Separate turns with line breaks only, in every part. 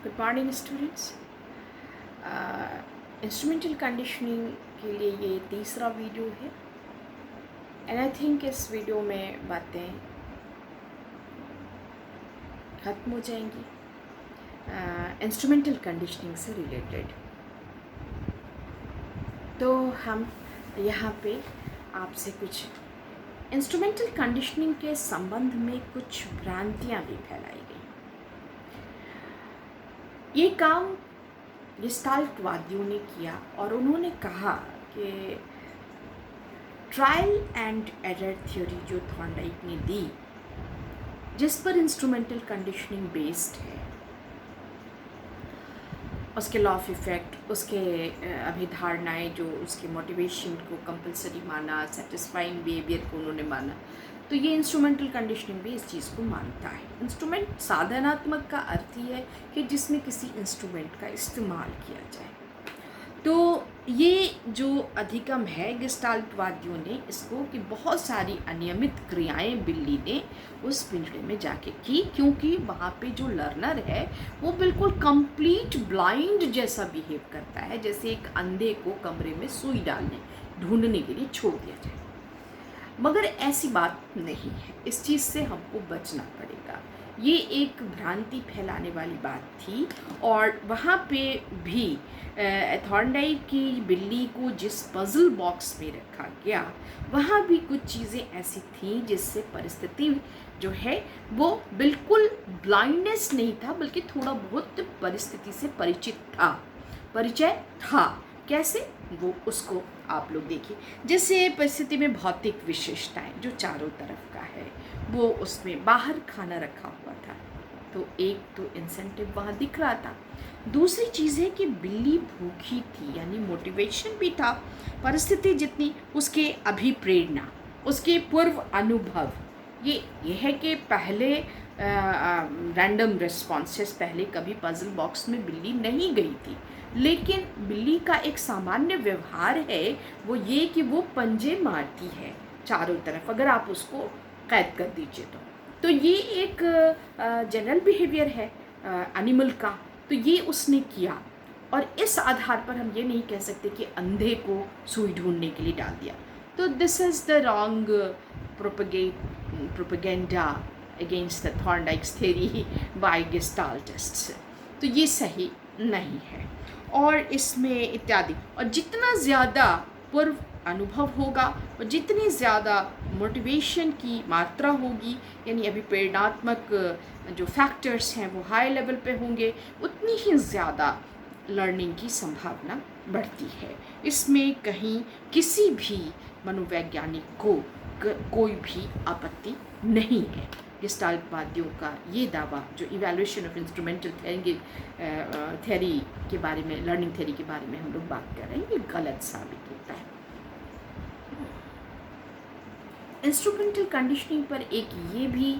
Good morning students. Instrumental conditioning के लिए ये तीसरा वीडियो है एंड आई थिंक इस वीडियो में बातें ख़त्म हो जाएंगी इंस्ट्रूमेंटल कंडीशनिंग से रिलेटेड। तो हम यहाँ पे आपसे कुछ इंस्ट्रूमेंटल कंडीशनिंग के संबंध में कुछ भ्रांतियाँ भी फैलाई गई। ये काम गेस्टाल्टवादियों ने किया और उन्होंने कहा कि ट्रायल एंड एरर थ्योरी जो थॉर्नडाइक ने दी, जिस पर इंस्ट्रूमेंटल कंडीशनिंग बेस्ड है, उसके लॉ ऑफ इफेक्ट, उसके अभिधारणाएं, जो उसके मोटिवेशन को कंपलसरी माना, सेटिस्फाइंग बिहेवियर को उन्होंने माना, तो ये इंस्ट्रूमेंटल कंडीशनिंग भी इस चीज़ को मानता है। इंस्ट्रूमेंट साधनात्मक का अर्थ ही है कि जिसमें किसी इंस्ट्रूमेंट का इस्तेमाल किया जाए। तो ये जो अधिगम है गेस्टाल्टवादियों ने इसको कि बहुत सारी अनियमित क्रियाएं बिल्ली ने उस पिंजरे में जाके की, क्योंकि वहाँ पे जो लर्नर है वो बिल्कुल कंप्लीट ब्लाइंड जैसा बिहेव करता है, जैसे एक अंधे को कमरे में सुई डालने ढूंढने के लिए छोड़ दिया जाए। मगर ऐसी बात नहीं है, इस चीज़ से हमको बचना पड़ेगा। ये एक भ्रांति फैलाने वाली बात थी और वहाँ पे भी थॉर्नडाइक की बिल्ली को जिस पजल बॉक्स में रखा गया, वहाँ भी कुछ चीज़ें ऐसी थीं जिससे परिस्थिति जो है वो बिल्कुल ब्लाइंडनेस नहीं था, बल्कि थोड़ा बहुत परिस्थिति से परिचय था। कैसे, वो उसको आप लोग देखिए। जैसे परिस्थिति में भौतिक विशेषताएं जो चारों तरफ का है, वो उसमें बाहर खाना रखा हुआ था, तो एक तो इंसेंटिव वहाँ दिख रहा था। दूसरी चीज़ है कि बिल्ली भूखी थी, यानी मोटिवेशन भी था। परिस्थिति जितनी, उसके अभिप्रेरणा, उसके पूर्व अनुभव, ये है कि पहले रैंडम रिस्पॉन्सेस, पहले कभी पजल बॉक्स में बिल्ली नहीं गई थी, लेकिन बिल्ली का एक सामान्य व्यवहार है वो ये कि वो पंजे मारती है चारों तरफ, अगर आप उसको कैद कर दीजिए तो ये एक जनरल बिहेवियर है एनिमल का। तो ये उसने किया और इस आधार पर हम ये नहीं कह सकते कि अंधे को सुई ढूंढने के लिए डाल दिया। तो this is the wrong propaganda against the Thorndike's theory by Gestaltists. तो ये सही नहीं है और इसमें इत्यादि, और जितना ज़्यादा पूर्व अनुभव होगा और जितनी ज़्यादा मोटिवेशन की मात्रा होगी, यानी अभिप्रेरणात्मक जो फैक्टर्स हैं वो हाई लेवल पे होंगे, उतनी ही ज़्यादा लर्निंग की संभावना बढ़ती है। इसमें कहीं किसी भी मनोवैज्ञानिक को कोई भी आपत्ति नहीं है। गेस्टाल्टवादियों का ये दावा, जो इवैल्यूएशन ऑफ इंस्ट्रूमेंटल थ्योरी के बारे में, लर्निंग थ्योरी के बारे में हम लोग बात कर रहे हैं, ये गलत साबित होता है। इंस्ट्रूमेंटल कंडीशनिंग पर एक ये भी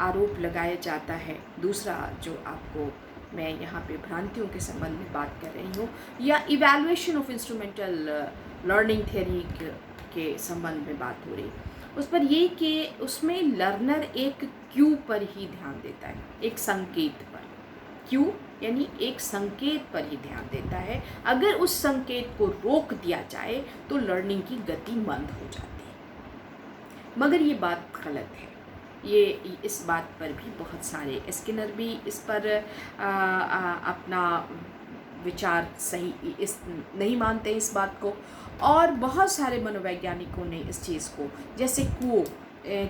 आरोप लगाया जाता है, दूसरा जो आपको मैं यहाँ पे भ्रांतियों के संबंध में बात कर रही हूँ, या evaluation of instrumental learning theory के संबंध में बात हो रही, उस पर ये कि उसमें लर्नर एक क्यू पर ही ध्यान देता है, एक संकेत पर। क्यू यानी एक संकेत पर ही ध्यान देता है। अगर उस संकेत को रोक दिया जाए तो लर्निंग की गति मंद हो जाती है। मगर ये बात गलत है। ये इस बात पर भी बहुत सारे, स्किनर भी इस पर अपना विचार सही नहीं मानते इस बात को, और बहुत सारे मनोवैज्ञानिकों ने इस चीज़ को, जैसे कुओ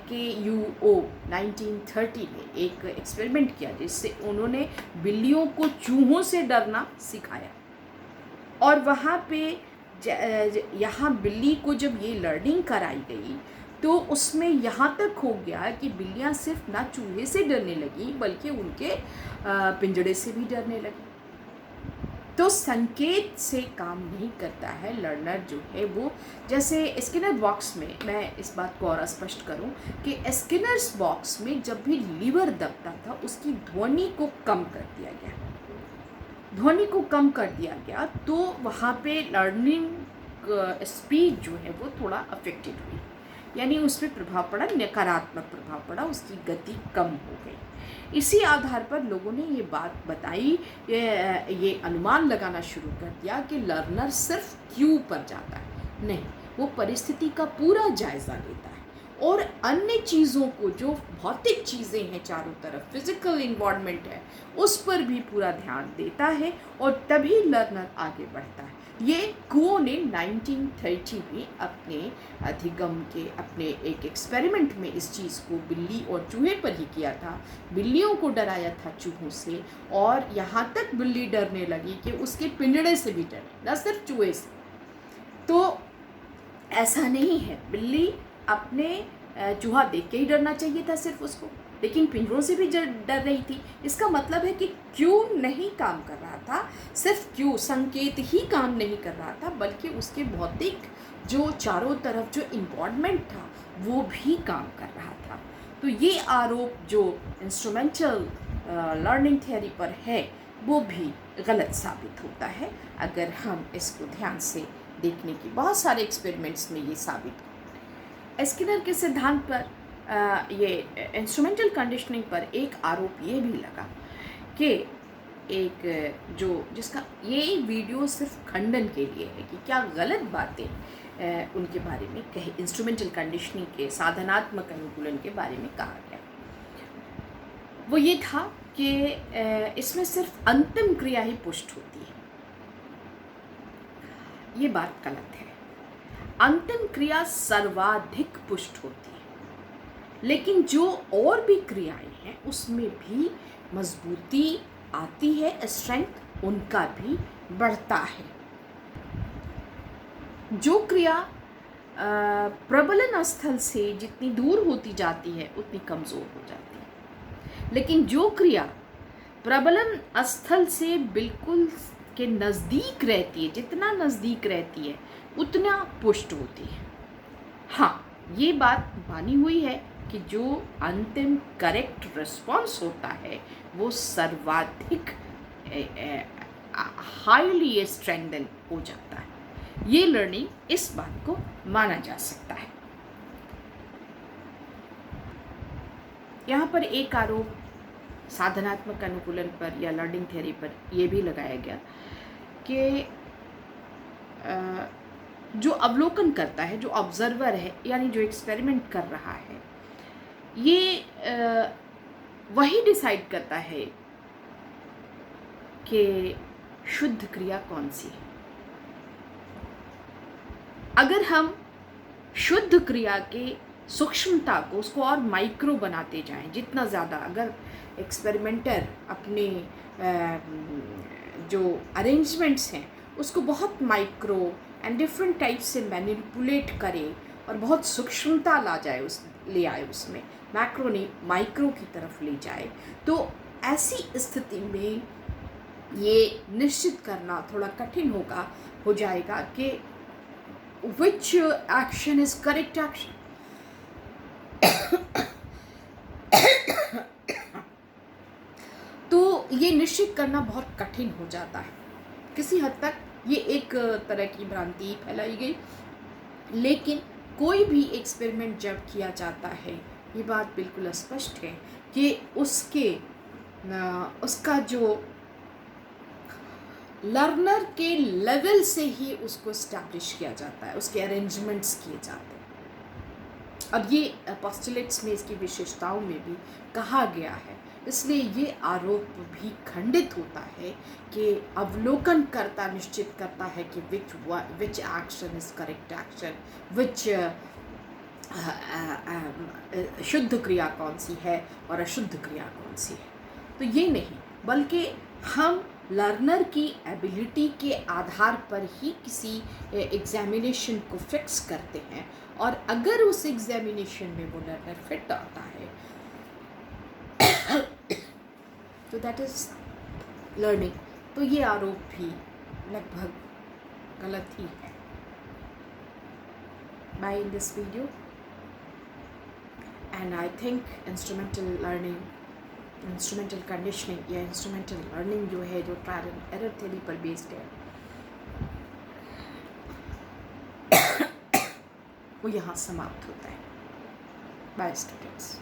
KUO 1930 में एक एक्सपेरिमेंट किया जिससे उन्होंने बिल्लियों को चूहों से डरना सिखाया, और वहाँ पे यहाँ बिल्ली को जब ये लर्निंग कराई गई तो उसमें यहाँ तक हो गया कि बिल्लियाँ सिर्फ ना चूहे से डरने लगी बल्कि उनके पिंजड़े से भी डरने लगी। तो संकेत से काम नहीं करता है लर्नर जो है वो। जैसे स्किनर बॉक्स में, मैं इस बात को और स्पष्ट करूं कि स्किनर्स बॉक्स में जब भी लीवर दबता था उसकी ध्वनि को कम कर दिया गया, तो वहाँ पे लर्निंग स्पीड जो है वो थोड़ा अफेक्टेड हुई। यानी उस पर प्रभाव पड़ा, नकारात्मक प्रभाव पड़ा, उसकी गति कम हो गई। इसी आधार पर लोगों ने ये बात बताई, ये अनुमान लगाना शुरू कर दिया कि लर्नर सिर्फ क्यू पर जाता है, नहीं, वो परिस्थिति का पूरा जायज़ा लेता है और अन्य चीज़ों को, जो भौतिक चीज़ें हैं चारों तरफ, फिजिकल इन्वायरमेंट है, उस पर भी पूरा ध्यान देता है और तभी लर्नर आगे बढ़ता है। ये कुओ ने 1930 में अपने अधिगम के अपने एक एक्सपेरिमेंट में इस चीज़ को बिल्ली और चूहे पर ही किया था। बिल्लियों को डराया था चूहों से, और यहाँ तक बिल्ली डरने लगी कि उसके पिंजड़े से भी डरे, न सिर्फ चूहे से। तो ऐसा नहीं है, बिल्ली अपने चूहा देख के ही डरना चाहिए था सिर्फ उसको, लेकिन पिंजरों से भी डर रही थी। इसका मतलब है कि क्यों नहीं काम कर रहा था, सिर्फ क्यों संकेत ही काम नहीं कर रहा था, बल्कि उसके भौतिक जो चारों तरफ जो इन्वायरमेंट था वो भी काम कर रहा था। तो ये आरोप जो इंस्ट्रूमेंटल लर्निंग थियरी पर है वो भी गलत साबित होता है, अगर हम इसको ध्यान से देखने की। बहुत सारे एक्सपेरिमेंट्स में ये साबित हो। स्किनर के सिद्धांत पर ये इंस्ट्रूमेंटल कंडीशनिंग पर एक आरोप ये भी लगा कि एक जिसका ये वीडियो सिर्फ खंडन के लिए है कि क्या गलत बातें उनके बारे में कहे, इंस्ट्रूमेंटल कंडीशनिंग के साधनात्मक अनुकूलन के बारे में कहा गया। वो ये था कि इसमें सिर्फ अंतिम क्रिया ही पुष्ट होती है। ये बात गलत है। अंतिम क्रिया सर्वाधिक पुष्ट होती है, लेकिन जो और भी क्रियाएं हैं उसमें भी मजबूती आती है, स्ट्रेंथ उनका भी बढ़ता है। जो क्रिया प्रबलन स्थल से जितनी दूर होती जाती है उतनी कमज़ोर हो जाती है, लेकिन जो क्रिया प्रबलन स्थल से बिल्कुल के नज़दीक रहती है, जितना नज़दीक रहती है उतना पुष्ट होती है। हाँ, ये बात मानी हुई है कि जो अंतिम करेक्ट रिस्पॉन्स होता है वो सर्वाधिक हाईली स्ट्रेंथन हो जाता है। ये लर्निंग इस बात को माना जा सकता है। यहाँ पर एक आरोप साधनात्मक अनुकूलन पर या लर्निंग थ्योरी पर यह भी लगाया गया कि जो अवलोकन करता है, जो ऑब्जर्वर है, यानी जो एक्सपेरिमेंट कर रहा है, ये वही डिसाइड करता है कि शुद्ध क्रिया कौन सी है। अगर हम शुद्ध क्रिया के सूक्ष्मता को, उसको और माइक्रो बनाते जाएं, जितना ज़्यादा, अगर एक्सपेरिमेंटर अपने जो अरेंजमेंट्स हैं उसको बहुत माइक्रो एंड डिफरेंट टाइप से मैनिपुलेट करे और बहुत सूक्ष्मता ले आए उसमें, मैक्रो नहीं माइक्रो की तरफ ले जाए, तो ऐसी स्थिति में ये निश्चित करना थोड़ा कठिन हो जाएगा कि which action is correct action। तो ये निश्चित करना बहुत कठिन हो जाता है। किसी हद तक ये एक तरह की भ्रांति फैलाई गई, लेकिन कोई भी एक्सपेरिमेंट जब किया जाता है ये बात बिल्कुल स्पष्ट है कि उसका जो लर्नर के लेवल से ही उसको एस्टैब्लिश किया जाता है, उसके अरेंजमेंट्स किए जाते हैं। अब ये पोस्टुलेट्स में, इसकी विशेषताओं में भी कहा गया है, इसलिए ये आरोप भी खंडित होता है कि अवलोकनकर्ता निश्चित करता है कि which action is correct action, which शुद्ध क्रिया कौन सी है और अशुद्ध क्रिया कौन सी है। तो ये नहीं, बल्कि हम लर्नर की एबिलिटी के आधार पर ही किसी एग्जामिनेशन को फिक्स करते हैं, और अगर उस एग्जामिनेशन में वो लर्नर फिट आता है तो दैट इज़ लर्निंग। तो ये आरोप भी लगभग गलत ही है। Bye in this video, and I think instrumental learning, instrumental conditioning या इंस्ट्रूमेंटल लर्निंग जो है, जो ट्रायल एंड एरर थ्योरी पर बेस्ड है, वो यहाँ समाप्त होता है। Bye students.